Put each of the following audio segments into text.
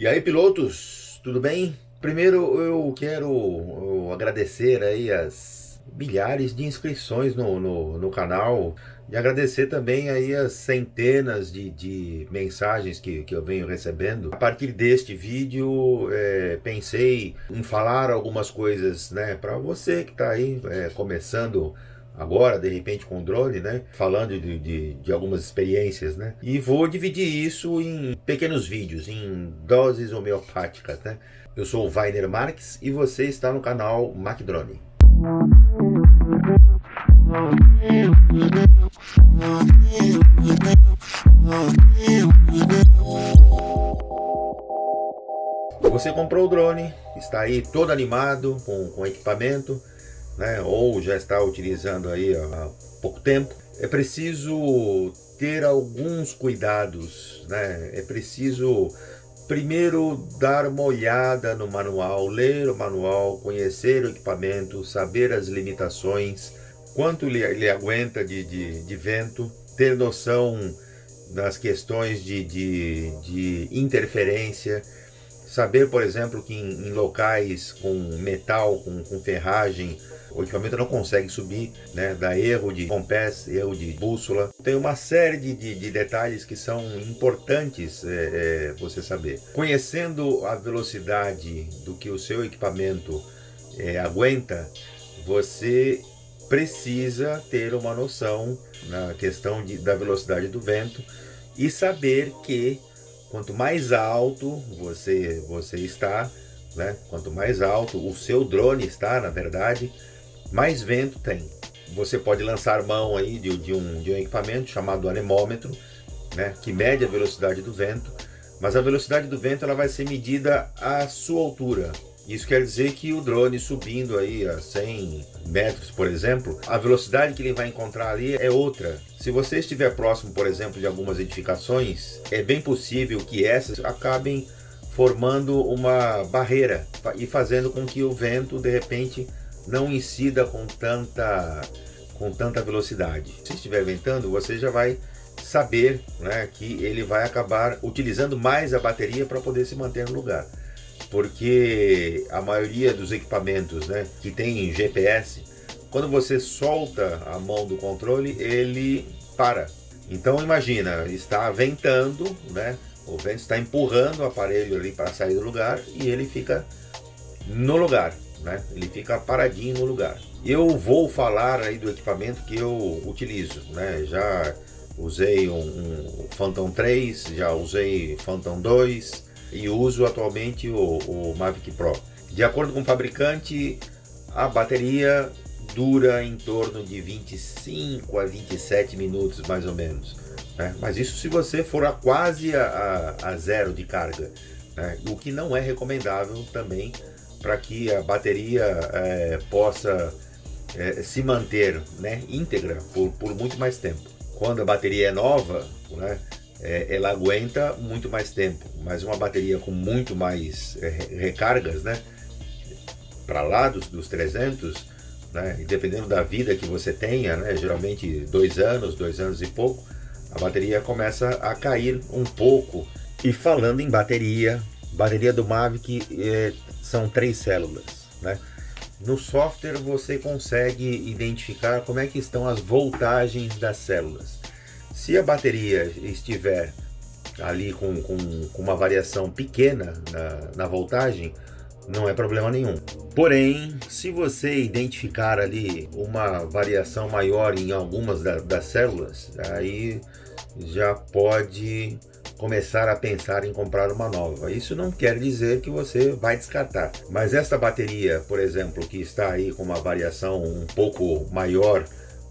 E aí, pilotos, tudo bem? Primeiro eu quero agradecer aí as milhares de inscrições no canal e agradecer também aí as centenas de mensagens que eu venho recebendo. A partir deste vídeo, pensei em falar algumas coisas, né, para você que está aí começando agora, de repente, com drone, né? Falando de algumas experiências, né? E vou dividir isso em pequenos vídeos, em doses homeopáticas, né? Eu sou o Vainer Marques e você está no canal MacDrone. Você comprou o drone, está aí todo animado com equipamento, né, ou já está utilizando aí há pouco tempo. É preciso ter alguns cuidados, né? É preciso primeiro dar uma olhada no manual, ler o manual, conhecer o equipamento, saber as limitações, quanto ele aguenta de vento, ter noção das questões de interferência. Saber, por exemplo, que em locais com metal, com ferragem, o equipamento não consegue subir, né? Dá erro de compass, erro de bússola. Tem uma série de detalhes que são importantes você saber. Conhecendo a velocidade do que o seu equipamento aguenta, você precisa ter uma noção na questão da velocidade do vento e saber que quanto mais alto você está, né? Quanto mais alto o seu drone está, na verdade, mais vento tem. Você pode lançar mão aí de um equipamento chamado anemômetro, né? Que mede a velocidade do vento, mas a velocidade do vento ela vai ser medida à sua altura. Isso quer dizer que o drone subindo aí a 100 metros, por exemplo, a velocidade que ele vai encontrar ali é outra. Se você estiver próximo, por exemplo, de algumas edificações, é bem possível que essas acabem formando uma barreira e fazendo com que o vento, de repente, não incida com tanta velocidade. Se estiver ventando, você já vai saber, né, que ele vai acabar utilizando mais a bateria para poder se manter no lugar. Porque a maioria dos equipamentos, né, que tem GPS, quando você solta a mão do controle, ele para. Então imagina, está ventando, né, o vento está empurrando o aparelho ali para sair do lugar e ele fica no lugar, né, ele fica paradinho no lugar. Eu vou falar aí do equipamento que eu utilizo, né, já usei um Phantom 3, já usei Phantom 2, e uso atualmente o Mavic Pro. De acordo com o fabricante, a bateria dura em torno de 25 a 27 minutos, mais ou menos, né? Mas isso se você for quase a zero de carga, né? O que não é recomendável também para que a bateria possa se manter, né, íntegra por muito mais tempo. Quando a bateria é nova, né, ela aguenta muito mais tempo, mas uma bateria com muito mais recargas, né, para lá dos 300, né, e dependendo da vida que você tenha, né, geralmente 2 anos e pouco, a bateria começa a cair um pouco. E falando em bateria do Mavic são 3 células, né? No software você consegue identificar como é que estão as voltagens das células. Se a bateria estiver ali com uma variação pequena na voltagem, não é problema nenhum. Porém, se você identificar ali uma variação maior em algumas das células, aí já pode começar a pensar em comprar uma nova. Isso não quer dizer que você vai descartar. Mas essa bateria, por exemplo, que está aí com uma variação um pouco maior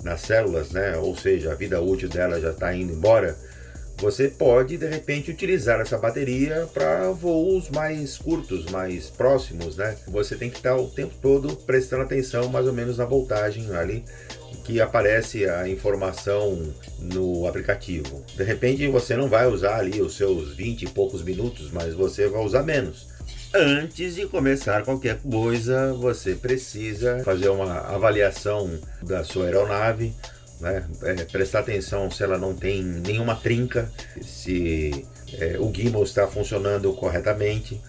nas células, né? Ou seja, a vida útil dela já está indo embora, você pode de repente utilizar essa bateria para voos mais curtos, mais próximos, né? Você tem que estar o tempo todo prestando atenção mais ou menos na voltagem ali que aparece a informação no aplicativo. De repente você não vai usar ali os seus 20 e poucos minutos, mas você vai usar menos. Antes de começar qualquer coisa, você precisa fazer uma avaliação da sua aeronave, né? Prestar atenção se ela não tem nenhuma trinca, se o gimbal está funcionando corretamente,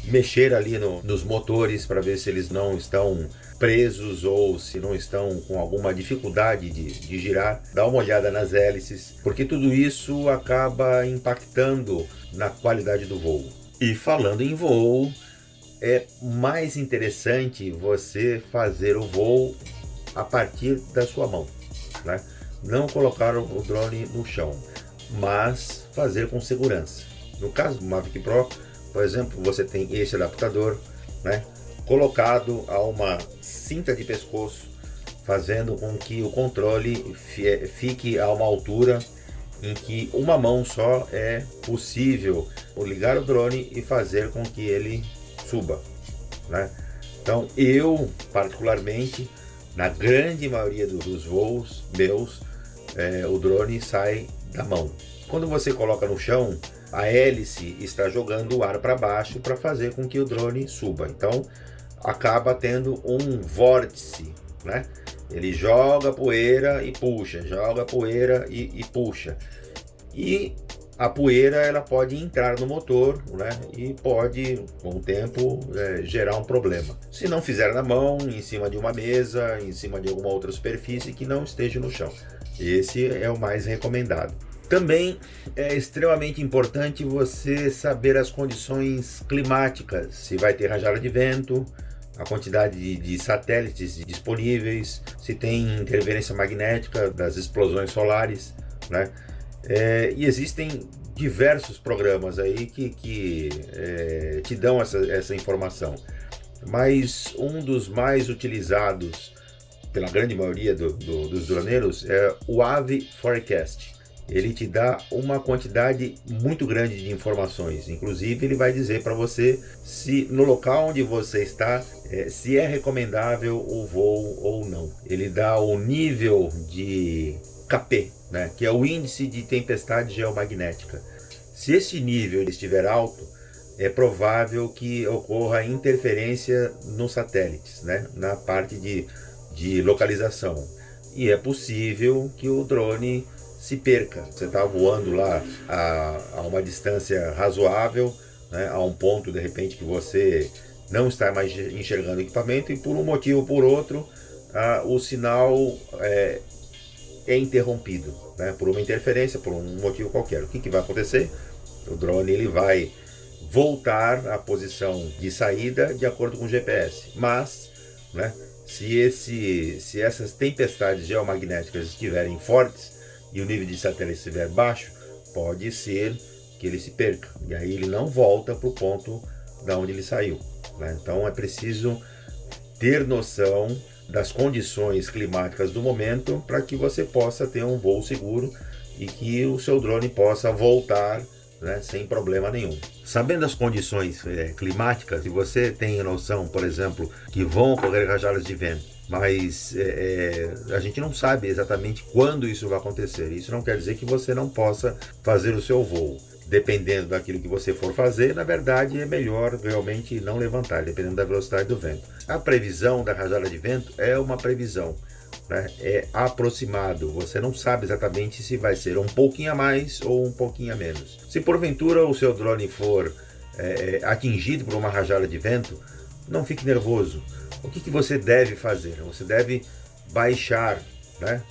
mexer ali nos motores para ver se eles não estão presos ou se não estão com alguma dificuldade de girar, dar uma olhada nas hélices, porque tudo isso acaba impactando na qualidade do voo. E falando em voo, é mais interessante você fazer o voo a partir da sua mão, né? Não colocar o drone no chão, mas fazer com segurança. No caso do Mavic Pro, por exemplo, você tem esse adaptador, né, colocado a uma cinta de pescoço, fazendo com que o controle fique a uma altura em que uma mão só é possível ligar o drone e fazer com que ele suba, né? Então eu particularmente, na grande maioria dos voos meus, o drone sai da mão. Quando você coloca no chão, a hélice está jogando o ar para baixo para fazer com que o drone suba. Então acaba tendo um vórtice, né? Ele joga poeira e puxa, joga poeira e puxa. E a poeira ela pode entrar no motor, né? E pode, com o tempo, gerar um problema. Se não fizer na mão, em cima de uma mesa, em cima de alguma outra superfície que não esteja no chão. Esse é o mais recomendado. Também é extremamente importante você saber as condições climáticas, se vai ter rajada de vento, a quantidade de satélites disponíveis, se tem interferência magnética das explosões solares, né? E existem diversos programas aí que te dão essa informação, mas um dos mais utilizados pela grande maioria dos droneiros é o Avi Forecast. Ele te dá uma quantidade muito grande de informações, inclusive ele vai dizer para você se no local onde você está, se é recomendável o voo ou não. Ele dá o nível de KP, né, que é o índice de tempestade geomagnética. Se esse nível estiver alto, é provável que ocorra interferência nos satélites, né, na parte de localização. E é possível que o drone se perca. Você está voando lá a uma distância razoável, né, a um ponto de repente que você não está mais enxergando o equipamento e por um motivo ou por outro o sinal é interrompido, né, por uma interferência, por um motivo qualquer. O que vai acontecer? O drone ele vai voltar à posição de saída de acordo com o GPS, mas, né, se essas tempestades geomagnéticas estiverem fortes e o nível de satélite estiver baixo, pode ser que ele se perca e aí ele não volta para o ponto da onde ele saiu, né? Então é preciso ter noção das condições climáticas do momento para que você possa ter um voo seguro e que o seu drone possa voltar, né, sem problema nenhum. Sabendo as condições climáticas, se você tem noção, por exemplo, que vão ocorrer rajadas de vento, mas a gente não sabe exatamente quando isso vai acontecer. Isso não quer dizer que você não possa fazer o seu voo. Dependendo daquilo que você for fazer, na verdade é melhor realmente não levantar, dependendo da velocidade do vento. A previsão da rajada de vento é uma previsão, né? É aproximado, você não sabe exatamente se vai ser um pouquinho a mais ou um pouquinho a menos. Se porventura o seu drone for atingido por uma rajada de vento, não fique nervoso. O que você deve fazer? Você deve baixar, né?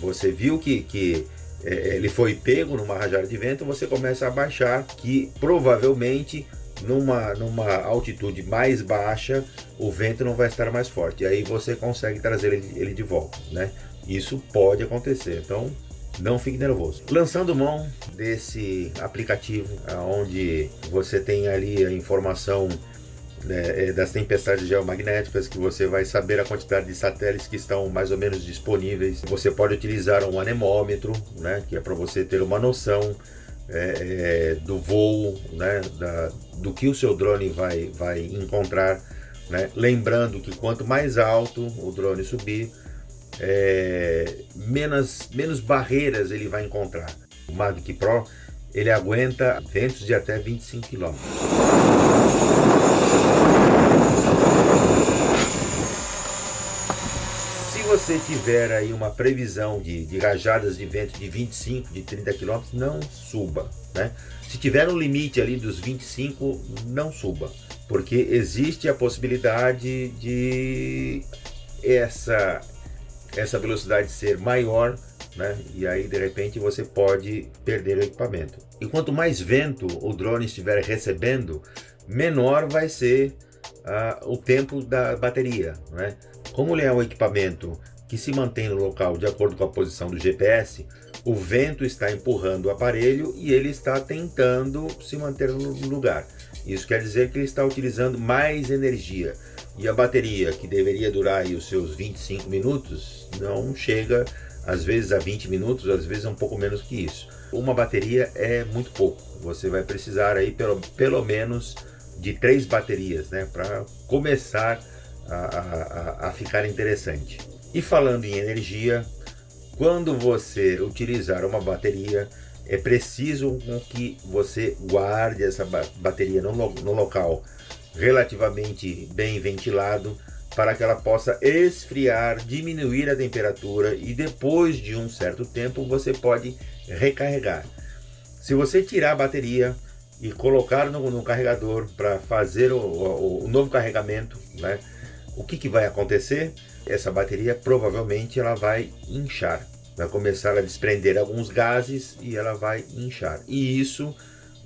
Você viu que ele foi pego numa rajada de vento, você começa a baixar, que provavelmente numa altitude mais baixa o vento não vai estar mais forte, e aí você consegue trazer ele de volta, né? Isso pode acontecer, então não fique nervoso. Lançando mão desse aplicativo, onde você tem ali a informação das tempestades geomagnéticas, que você vai saber a quantidade de satélites que estão mais ou menos disponíveis. Você pode utilizar um anemômetro, né, que é para você ter uma noção do voo, né, do que o seu drone vai encontrar, né? Lembrando que quanto mais alto o drone subir, menos barreiras ele vai encontrar. O Mavic Pro ele aguenta ventos de até 25 km. Se você tiver aí uma previsão de rajadas de vento de 25, de 30 km, não suba, né? Se tiver no limite ali dos 25, não suba, porque existe a possibilidade de essa velocidade ser maior, né? E aí de repente você pode perder o equipamento. E quanto mais vento o drone estiver recebendo, menor vai ser o tempo da bateria, né? Como ele é um equipamento que se mantém no local de acordo com a posição do GPS, o vento está empurrando o aparelho e ele está tentando se manter no lugar. Isso quer dizer que ele está utilizando mais energia. E a bateria, que deveria durar aí os seus 25 minutos, não chega às vezes a 20 minutos, às vezes um pouco menos que isso. Uma bateria é muito pouco. Você vai precisar aí pelo menos de 3 baterias, né, para começar a ficar interessante. E falando em energia, quando você utilizar uma bateria, é preciso que você guarde essa bateria no local relativamente bem ventilado, para que ela possa esfriar, diminuir a temperatura, e depois de um certo tempo você pode recarregar. Se você tirar a bateria e colocar no carregador para fazer o novo carregamento, né, o que vai acontecer? Essa bateria provavelmente ela vai inchar, vai começar a desprender alguns gases e ela vai inchar. E isso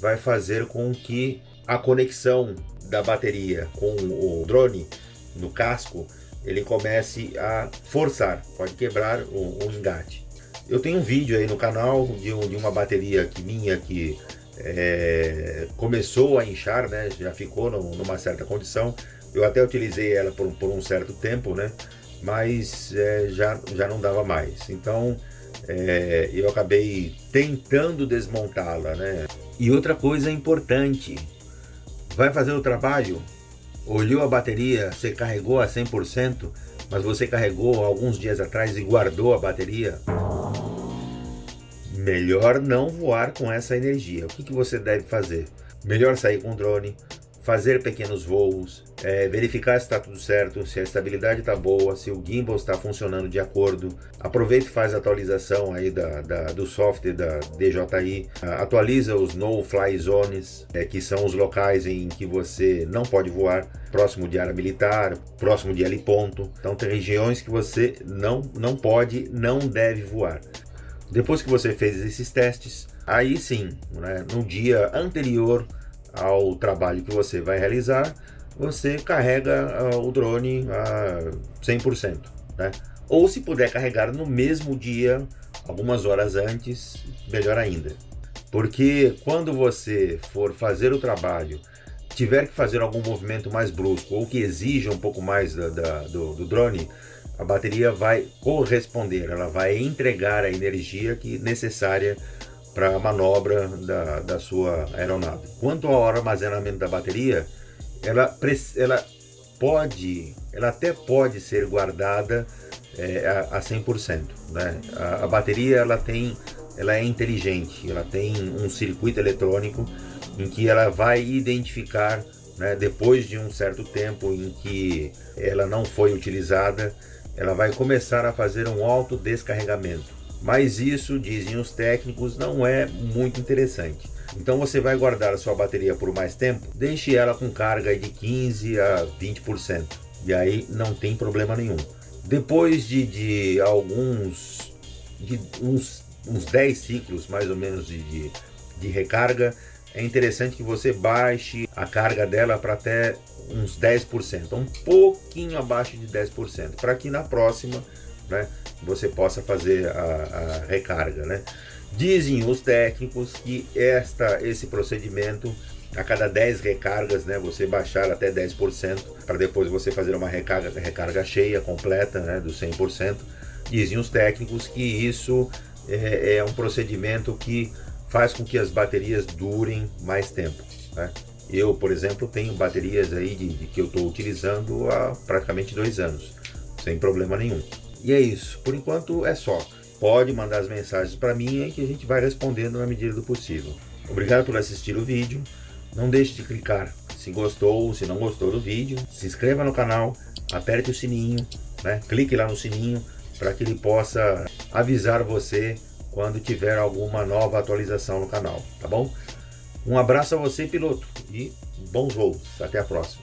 vai fazer com que a conexão da bateria com o drone no casco, ele comece a forçar, pode quebrar o engate. Eu tenho um vídeo aí no canal de uma bateria minha que começou a inchar, né, já ficou numa certa condição. Eu até utilizei ela por um certo tempo, né, mas já não dava mais. Então eu acabei tentando desmontá-la, né. E outra coisa importante, vai fazer o trabalho, olhou a bateria, você carregou a 100%, mas você carregou alguns dias atrás e guardou a bateria, melhor não voar com essa energia. O que você deve fazer? Melhor sair com o drone, fazer pequenos voos, verificar se está tudo certo, se a estabilidade está boa, se o gimbal está funcionando de acordo. Aproveita e faz a atualização aí do software da DJI, atualiza os no-fly zones, que são os locais em que você não pode voar, próximo de área militar, próximo de heliponto. Então tem regiões que você não pode, não deve voar. Depois que você fez esses testes, aí sim, né, no dia anterior ao trabalho que você vai realizar, você carrega o drone a 100%, né? Ou se puder carregar no mesmo dia, algumas horas antes, melhor ainda. Porque quando você for fazer o trabalho, tiver que fazer algum movimento mais brusco ou que exija um pouco mais do drone, a bateria vai corresponder, ela vai entregar a energia necessária para a manobra da sua aeronave. Quanto ao armazenamento da bateria, ela até pode ser guardada a 100%, né? A bateria ela é inteligente, ela tem um circuito eletrônico em que ela vai identificar, né, depois de um certo tempo em que ela não foi utilizada, ela vai começar a fazer um autodescarregamento. Mas isso, dizem os técnicos, não é muito interessante. Então você vai guardar a sua bateria por mais tempo, deixe ela com carga de 15 a 20%. E aí não tem problema nenhum. Depois de uns 10 ciclos mais ou menos de recarga, é interessante que você baixe a carga dela para até uns 10%, um pouquinho abaixo de 10%, para que na próxima, né, você possa fazer a recarga, né? Dizem os técnicos que esse procedimento, a cada 10 recargas, né, você baixar até 10%, para depois você fazer uma recarga cheia, completa, né, do 100%. Dizem os técnicos que isso é um procedimento que faz com que as baterias durem mais tempo, né? Eu, por exemplo, tenho baterias aí que eu estou utilizando há praticamente 2 anos, sem problema nenhum. E é isso, por enquanto é só. Pode mandar as mensagens para mim aí que a gente vai respondendo na medida do possível. Obrigado por assistir o vídeo. Não deixe de clicar se gostou ou se não gostou do vídeo. Se inscreva no canal, aperte o sininho, né? Clique lá no sininho para que ele possa avisar você quando tiver alguma nova atualização no canal, tá bom? Um abraço a você, piloto, e bons voos. Até a próxima.